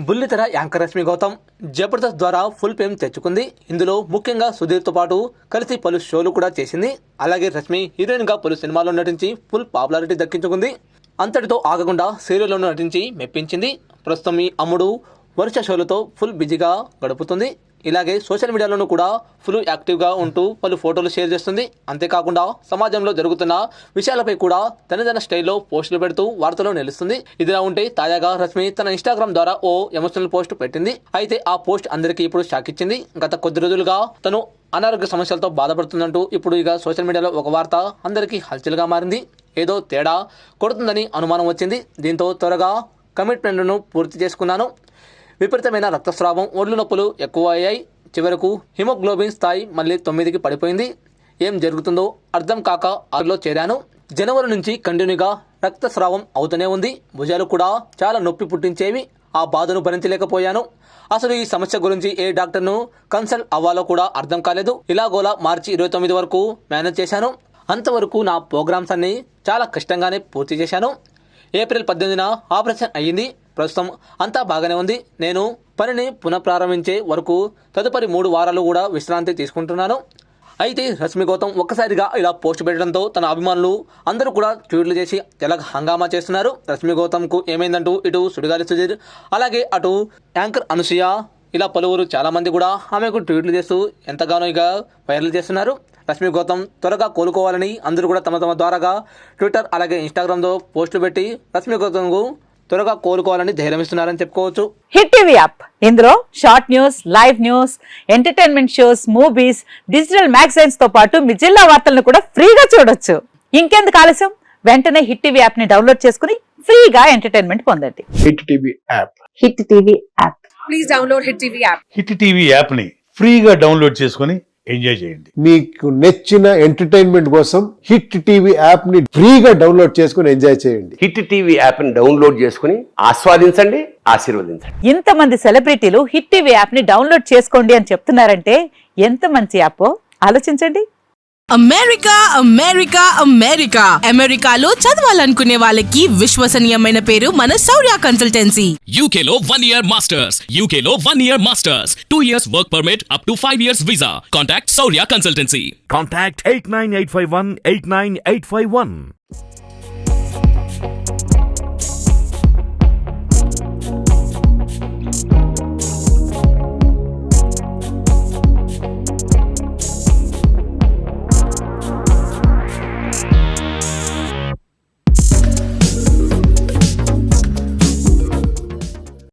బుల్లితెర యాంకర్ రష్మి గౌతమ్ జబర్దస్త్ ద్వారా full fame తెచ్చుకుంది. ఇందులో ముఖ్యంగా సుధీర్తో పాటు కలిసి పలు షోలు కూడా చేసింది. అలాగే రష్మి హీరోయిన్గా పలు సినిమాల్లో నటించి ఫుల్ పాపులారిటీ దక్కించుకుంది. అంతటితో ఆగకుండా సీరియల్లోనూ నటించి మెప్పించింది. ప్రస్తుతం ఈ అమ్ముడు వరుస షోలతో ఫుల్ బిజీగా గడుపుతుంది. ఇలాగే సోషల్ మీడియాలోనూ కూడా ఫుల్ యాక్టివ్గా ఉంటూ పలు ఫోటోలు షేర్ చేస్తుంది. అంతేకాకుండా సమాజంలో జరుగుతున్న విషయాలపై కూడా తనదైన స్టైల్లో పోస్టులు పెడుతూ వార్తలో నిలుస్తుంది. ఇదిలా ఉంటే తాజాగా రష్మి తన ఇన్స్టాగ్రామ్ ద్వారా ఓ ఎమోషనల్ పోస్ట్ పెట్టింది. అయితే ఆ పోస్ట్ అందరికీ ఇప్పుడు షాక్ ఇచ్చింది. గత కొద్ది రోజులుగా తను అనారోగ్య సమస్యలతో బాధపడుతుందంటూ ఇప్పుడు ఇక సోషల్ మీడియాలో ఒక వార్త అందరికీ హల్చల్గా మారింది. ఏదో తేడా కొడుతుందని అనుమానం వచ్చింది. దీంతో త్వరగా కమిట్మెంట్ను పూర్తి చేసుకున్నాను. విపరీతమైన రక్తస్రావం, ఒళ్ళు నొప్పులు ఎక్కువ అయ్యాయి. చివరకు హిమోగ్లోబిన్ స్థాయి మళ్ళీ 9కి పడిపోయింది. ఏం జరుగుతుందో అర్థం కాక ఆరులో చేరాను. జనవరి నుంచి కంటిన్యూగా రక్తస్రావం అవుతూనే ఉంది. భుజాలు కూడా చాలా నొప్పి పుట్టించేవి. ఆ బాధను భరించలేకపోయాను. అసలు ఈ సమస్య గురించి ఏ డాక్టర్ను కన్సల్ట్ అవ్వాలో కూడా అర్థం కాలేదు. ఇలాగోలా మార్చి 29 వరకు మేనేజ్ చేశాను. అంతవరకు నా ప్రోగ్రామ్స్ అన్ని చాలా కష్టంగానే పూర్తి చేశాను. ఏప్రిల్ 18న ఆపరేషన్ అయ్యింది. ప్రస్తుతం అంతా బాగానే ఉంది. నేను పనిని పునఃప్రారంభించే వరకు తదుపరి 3 వారాలు కూడా విశ్రాంతి తీసుకుంటున్నాను. అయితే రష్మి గౌతమ్ ఒక్కసారిగా ఇలా పోస్ట్ పెట్టడంతో తన అభిమానులు అందరూ కూడా ట్వీట్లు చేసి తెగ హంగామా చేస్తున్నారు. రష్మి గౌతమ్కు ఏమైందంటూ ఇటు సుడిగాలి సుధీర్, అలాగే అటు యాంకర్ అనసూయ, ఇలా పలువురు చాలామంది కూడా ఆమెకు ట్వీట్లు చేస్తూ ఎంతగానో ఇక వైరల్ చేస్తున్నారు. రష్మి గౌతమ్ త్వరగా కోలుకోవాలని అందరూ కూడా తమ ద్వారాగా ట్విట్టర్ అలాగే ఇన్స్టాగ్రామ్లో పోస్టులు పెట్టి రష్మి గౌతమ్కు త్వరగా కోలుకోవాలని ధైర్యం ఇస్తున్నారని చెప్పుకోవచ్చు. హిట్ టీవీ యాప్ ఇందులో short news, live news, entertainment shows, movies, digital magazines తో పాటు మీ జిల్లా వార్తలను కూడా ఫ్రీగా చూడొచ్చు. ఇంకెందుకు ఆలస్యం, వెంటనే హిట్ టీవీ యాప్ ని డౌన్లోడ్ చేసుకుని ఫ్రీగా ఎంటర్టైన్మెంట్ పొందండి. Hit TV app. Hit TV app. Please download hit TV app. Hit TV app ని ఫ్రీగా డౌన్లోడ్ చేసుకుని ఎంజాయ్ చేయండి. మీకు నచ్చిన ఎంటర్టైన్మెంట్ కోసం హిట్ టీవీ యాప్ ని ఫ్రీగా డౌన్లోడ్ చేసుకుని ఎంజాయ్ చేయండి. హిట్ టీవీ యాప్ ని డౌన్లోడ్ చేసుకుని ఆస్వాదించండి, ఆశీర్వదించండి. ఇంతమంది సెలబ్రిటీలు హిట్ టీవీ యాప్ ని డౌన్లోడ్ చేసుకోండి అని చెప్తున్నారంటే ఎంత మంచి యాప్ ఆలోచించండి. అమెరికా అమెరికా అమెరికా అమెరికాలో చదవాలనుకునే వాళ్ళకి విశ్వసనీయమైన పేరు మన శౌర్య కన్సల్టెన్సీ. UK లో 1 year masters. UK లో 1 year masters. 2 years work permit up to 5 years visa. Contact Saurya Consultancy. Contact 89851 89851.